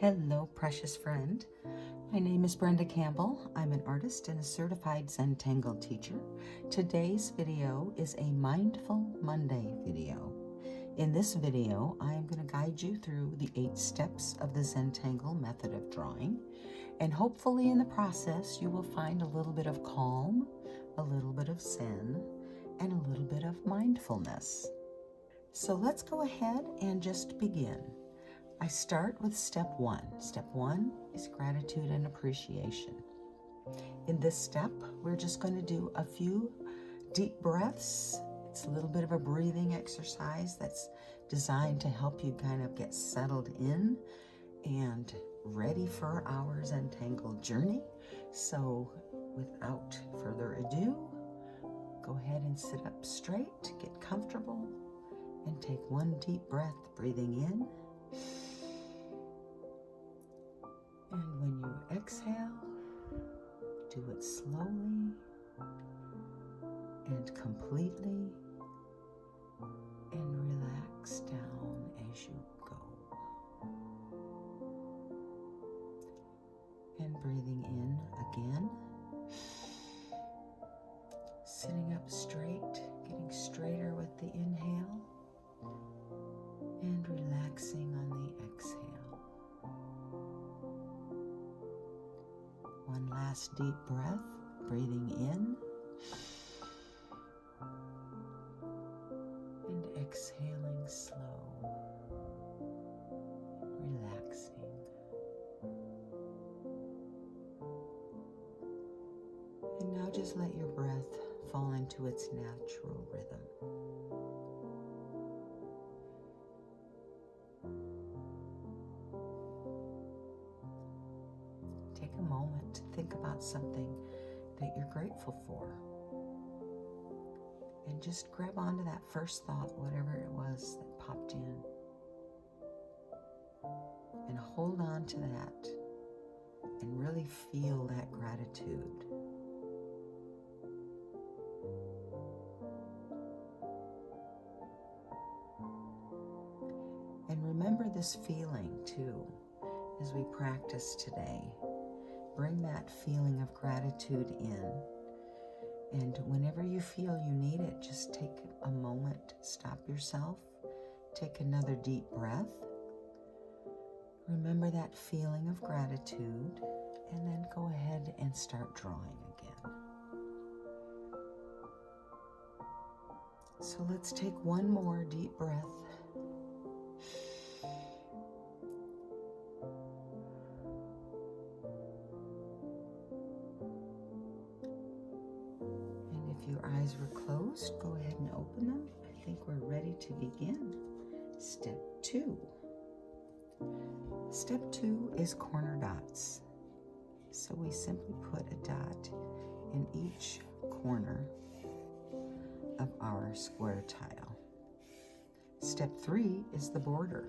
Hello, precious friend. My name is Brenda Campbell. I'm an artist and a certified Zentangle teacher. Today's video is a Mindful Monday video. In this video, I am going to guide you through the 8 steps of the Zentangle method of drawing. And hopefully in the process, you will find a little bit of calm, a little bit of zen, and a little bit of mindfulness. So let's go ahead and just begin. I start with step 1. Step 1 is gratitude and appreciation. In this step, we're just going to do a few deep breaths. It's a little bit of a breathing exercise that's designed to help you kind of get settled in and ready for our Zentangle journey. So without further ado, go ahead and sit up straight, get comfortable, and take one deep breath, breathing in. And when you exhale, do it slowly and completely, and relax down as you go. And breathing in again, sitting up straight, getting straighter with the inhale, and relaxing on the exhale. One last deep breath, breathing in and exhaling slow, relaxing. And now just let your breath fall into its natural rhythm. Take a moment to think about something that you're grateful for. And just grab onto that first thought, whatever it was that popped in. And hold on to that and really feel that gratitude. And remember this feeling too as we practice today. Bring that feeling of gratitude in. And whenever you feel you need it, just take a moment, stop yourself, take another deep breath. Remember that feeling of gratitude, and then go ahead and start drawing again. So let's take one more deep breath. Your eyes were closed, go ahead and open them. I think we're ready to begin. Step 2. Step 2 is corner dots. So we simply put a dot in each corner of our square tile. Step 3 is the border,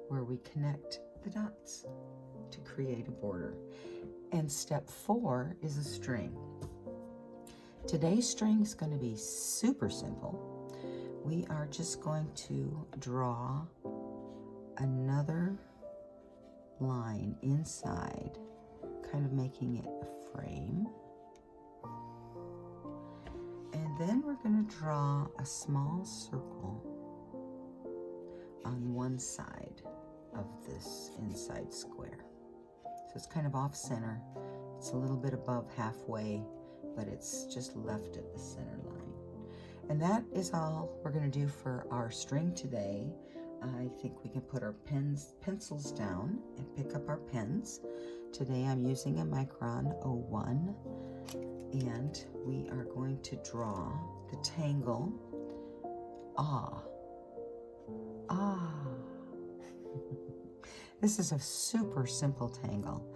where we connect the dots to create a border. And step 4 is a string. Today's string is going to be super simple. We are just going to draw another line inside, kind of making it a frame. And then we're going to draw a small circle on one side of this inside square. So it's kind of off center. It's a little bit above halfway, but it's just left at the center line. And that is all we're going to do for our string today. I think we can put our pencils down and pick up our pens. Today I'm using a Micron 01, and we are going to draw the Tangle A. This is a super simple tangle,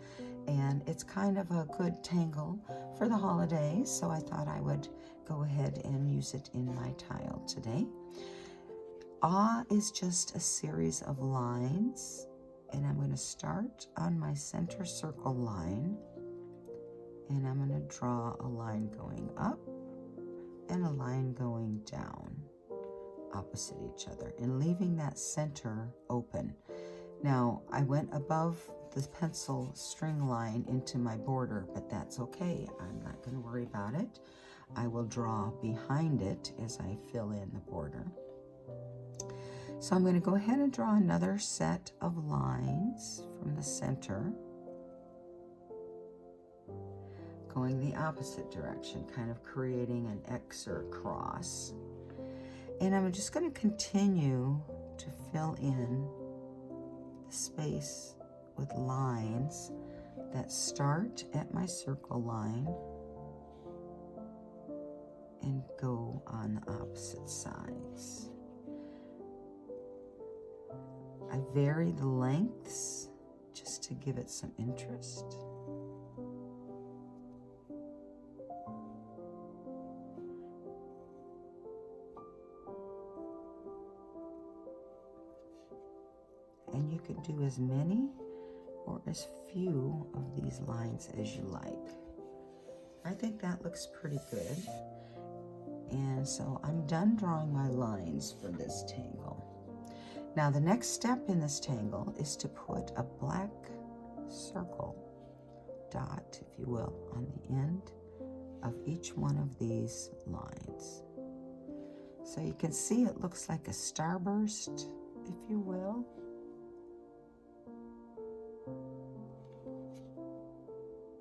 and it's kind of a good tangle for the holidays, so I thought I would go ahead and use it in my tile today. A is just a series of lines, and I'm going to start on my center circle line, and I'm going to draw a line going up and a line going down opposite each other, and leaving that center open. Now, I went above the pencil string line into my border, but that's okay. I'm not going to worry about it. I will draw behind it as I fill in the border. So I'm going to go ahead and draw another set of lines from the center, going the opposite direction, kind of creating an X or a cross. And I'm just going to continue to fill in the space with lines that start at my circle line and go on the opposite sides. I vary the lengths just to give it some interest. And you could do as many or as few of these lines as you like. I think that looks pretty good. And so I'm done drawing my lines for this tangle. Now the next step in this tangle is to put a black circle, dot if you will, on the end of each one of these lines. So you can see it looks like a starburst, if you will.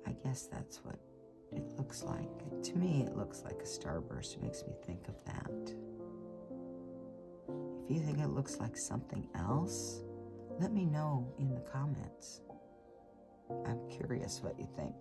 I guess that's what it looks like. To me, it looks like a starburst. It makes me think of that. If you think it looks like something else, let me know in the comments. I'm curious what you think.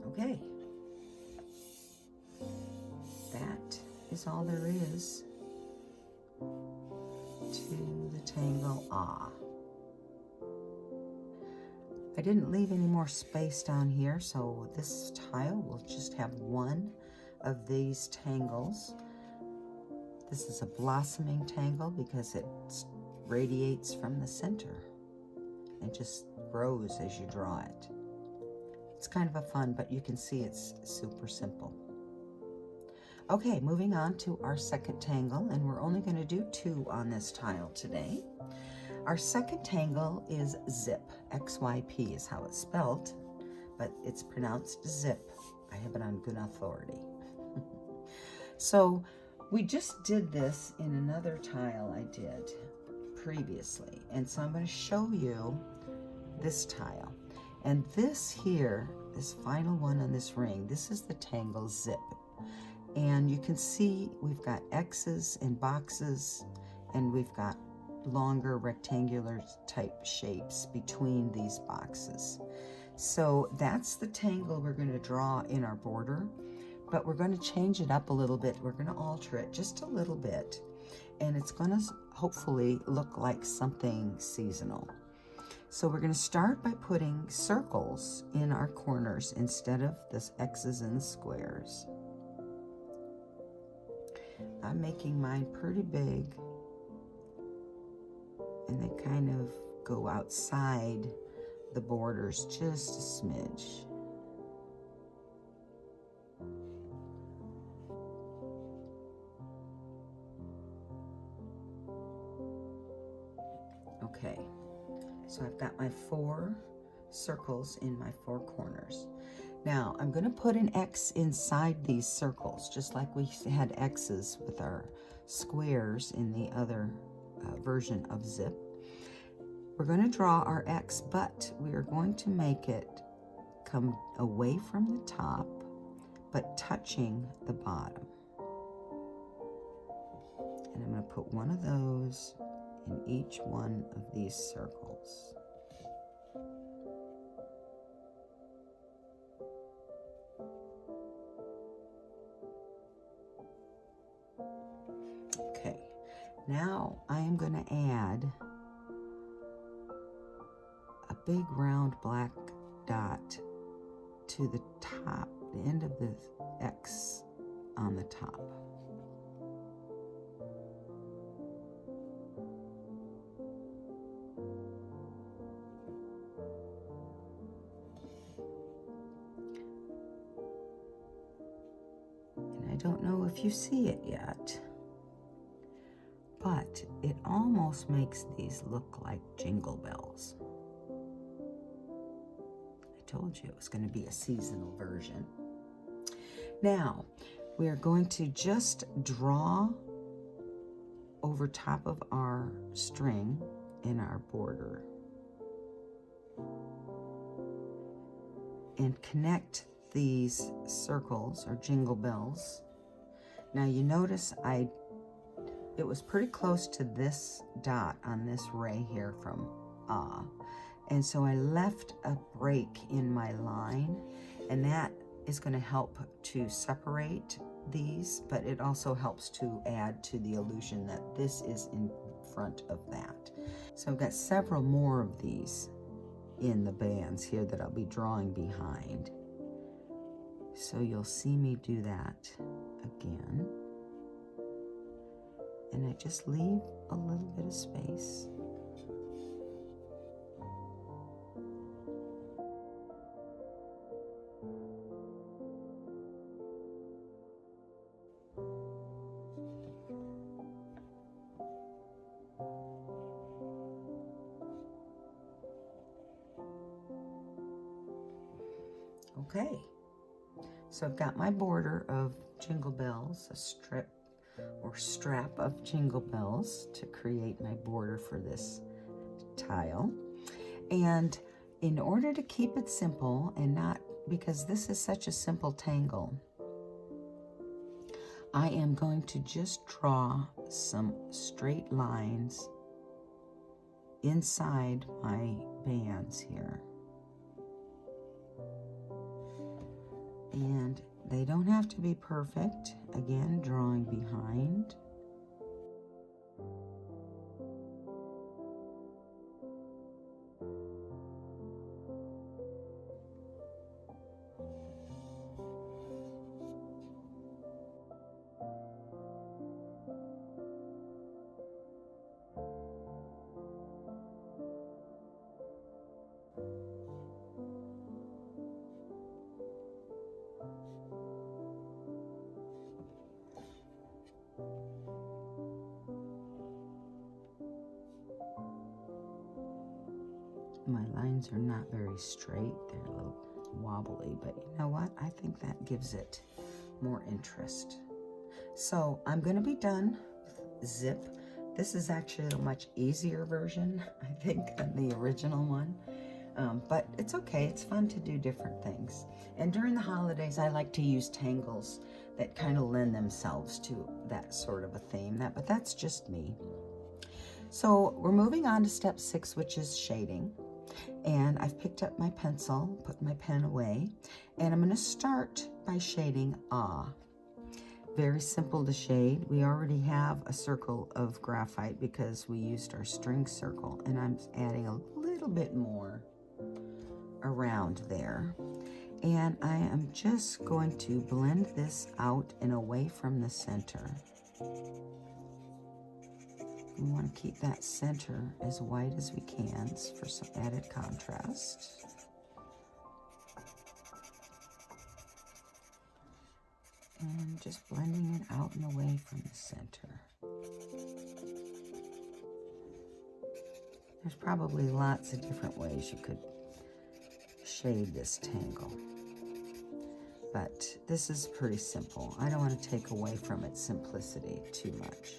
Okay, that is all there is to the Tangle A. I didn't leave any more space down here, so this tile will just have one of these tangles. This is a blossoming tangle because it radiates from the center and just grows as you draw it. It's kind of a fun, but you can see it's super simple. Okay, moving on to our second tangle, and we're only going to do 2 on this tile today. Our second tangle is zip. XYP is how it's spelled, but it's pronounced zip. I have it on good authority. So we just did this in another tile I did previously, and so I'm going to show you this tile. And this here, this final one on this ring, this is the Tangle Zip. And you can see we've got X's and boxes, and we've got longer rectangular type shapes between these boxes. So that's the tangle we're going to draw in our border, but we're going to change it up a little bit. We're going to alter it just a little bit, and it's going to hopefully look like something seasonal. So we're going to start by putting circles in our corners instead of this X's and squares. I'm making mine pretty big, and they kind of go outside the borders just a smidge. Okay. So I've got my 4 circles in my 4 corners. Now I'm going to put an X inside these circles, just like we had X's with our squares in the other version of zip. We're going to draw our X, but we are going to make it come away from the top, but touching the bottom. And I'm going to put one of those in each one of these circles. Okay, Now I am going to add a big round black dot to the top, the end of the X on the top. And I don't know if you see it yet, but it almost makes these look like jingle bells. I told you it was going to be a seasonal version. Now, we are going to just draw over top of our string in our border and connect these circles or jingle bells. Now you notice it was pretty close to this dot on this ray here from ah, and so I left a break in my line, and that is going to help to separate these, but it also helps to add to the illusion that this is in front of that. So I've got several more of these in the bands here that I'll be drawing behind. So you'll see me do that again. And I just leave a little bit of space. Okay, so I've got my border of jingle bells, a strip or strap of jingle bells to create my border for this tile. And in order to keep it simple and not, because this is such a simple tangle, I am going to just draw some straight lines inside my bands here. And they don't have to be perfect. Again, drawing behind. My lines are not very straight, they're a little wobbly, but you know what? I think that gives it more interest. So I'm going to be done with zip. This is actually a much easier version, I think, than the original one. But it's okay, it's fun to do different things. And during the holidays, I like to use tangles that kind of lend themselves to that sort of a theme, but that's just me. So we're moving on to step 6, which is shading. And I've picked up my pencil, put my pen away, and I'm going to start by shading ah. Very simple to shade. We already have a circle of graphite because we used our string circle, and I'm adding a little bit more around there. And I am just going to blend this out and away from the center. We want to keep that center as white as we can for some added contrast. And just blending it out and away from the center. There's probably lots of different ways you could shade this tangle, but this is pretty simple. I don't want to take away from its simplicity too much.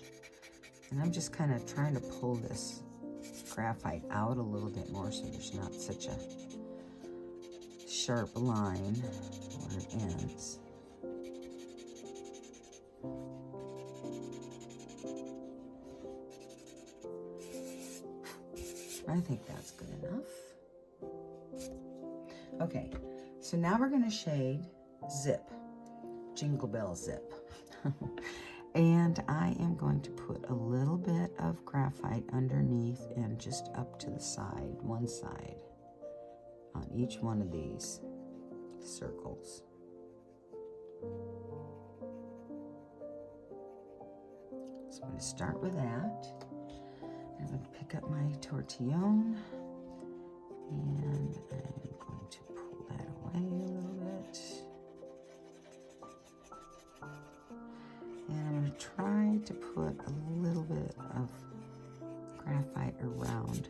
And I'm just kind of trying to pull this graphite out a little bit more so there's not such a sharp line where it ends. I think that's good enough. Okay, so now we're going to shade zip, jingle bell zip. And I am going to put a little bit of graphite underneath and just up to the side, one side, on each one of these circles. So I'm going to start with that. I'm going to pick up my tortillon, and I'm going to pull that away a little bit. And I'm going to try to put a little bit of graphite around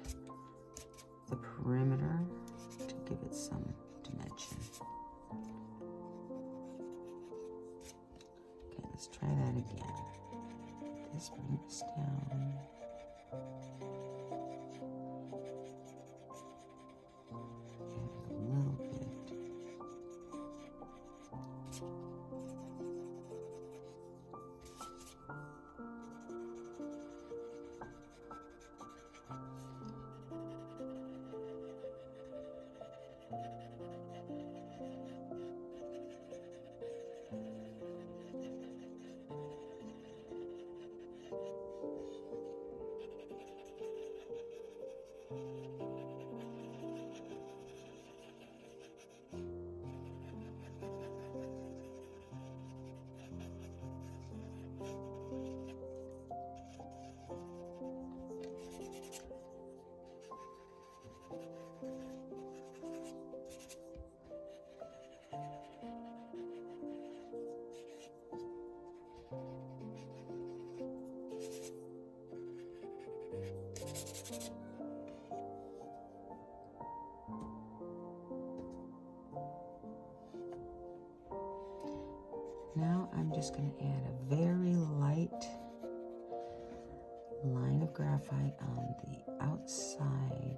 the perimeter to give it some dimension. Okay, let's try that again. This bring this down. And a little bit. Now I'm just going to add a very light line of graphite on the outside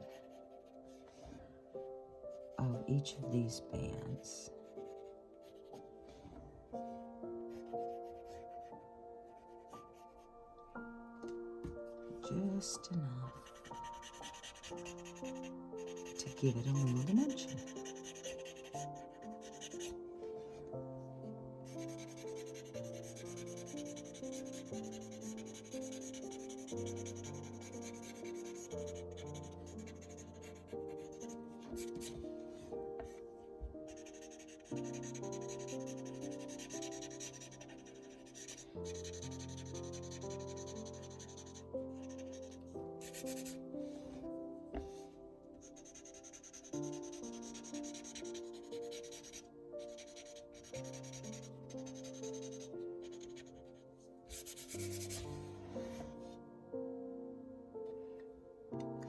of each of these bands. Just enough to give it a little dimension.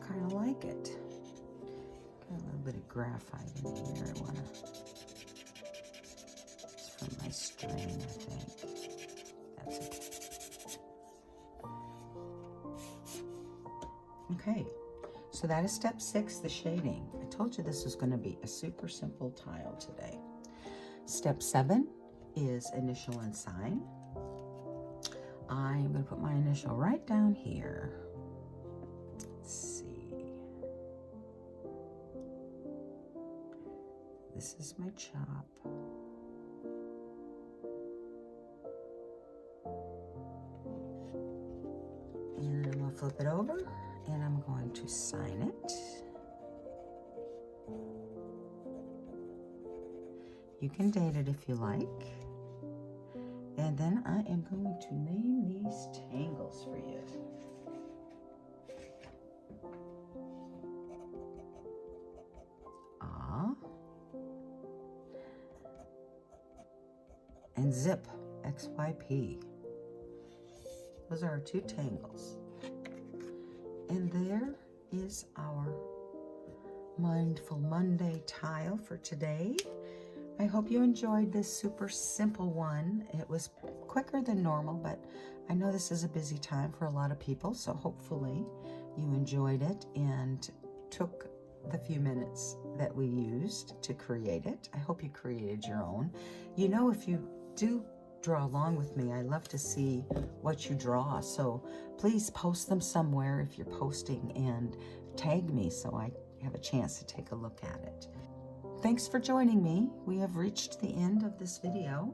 Kind of like it. Got a little bit of graphite in here. I want to. It's from my string, I think. That's it. Okay, so that is step 6, the shading. I told you this was going to be a super simple tile today. Step 7 is initial and sign. I'm going to put my initial right down here. Let's see. This is my chop. And I'm going to flip it over and I'm going to sign it. You can date it if you like. And then I am going to name these tangles for you. And zip, XYP. Those are our 2 tangles. And there is our Mindful Monday tile for today. I hope you enjoyed this super simple one. It was quicker than normal, but I know this is a busy time for a lot of people, so hopefully you enjoyed it and took the few minutes that we used to create it. I hope you created your own. You know, if you do draw along with me, I love to see what you draw, so please post them somewhere if you're posting and tag me so I have a chance to take a look at it. Thanks for joining me. We have reached the end of this video.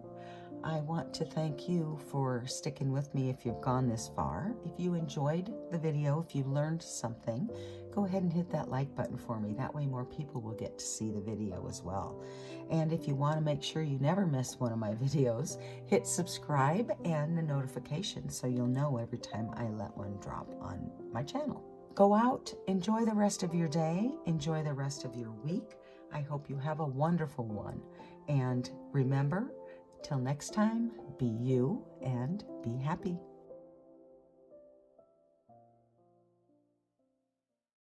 I want to thank you for sticking with me if you've gone this far. If you enjoyed the video, if you learned something, go ahead and hit that like button for me. That way more people will get to see the video as well. And if you want to make sure you never miss one of my videos, hit subscribe and the notification so you'll know every time I let one drop on my channel. Go out, enjoy the rest of your day, enjoy the rest of your week. I hope you have a wonderful one. And remember, till next time, be you and be happy.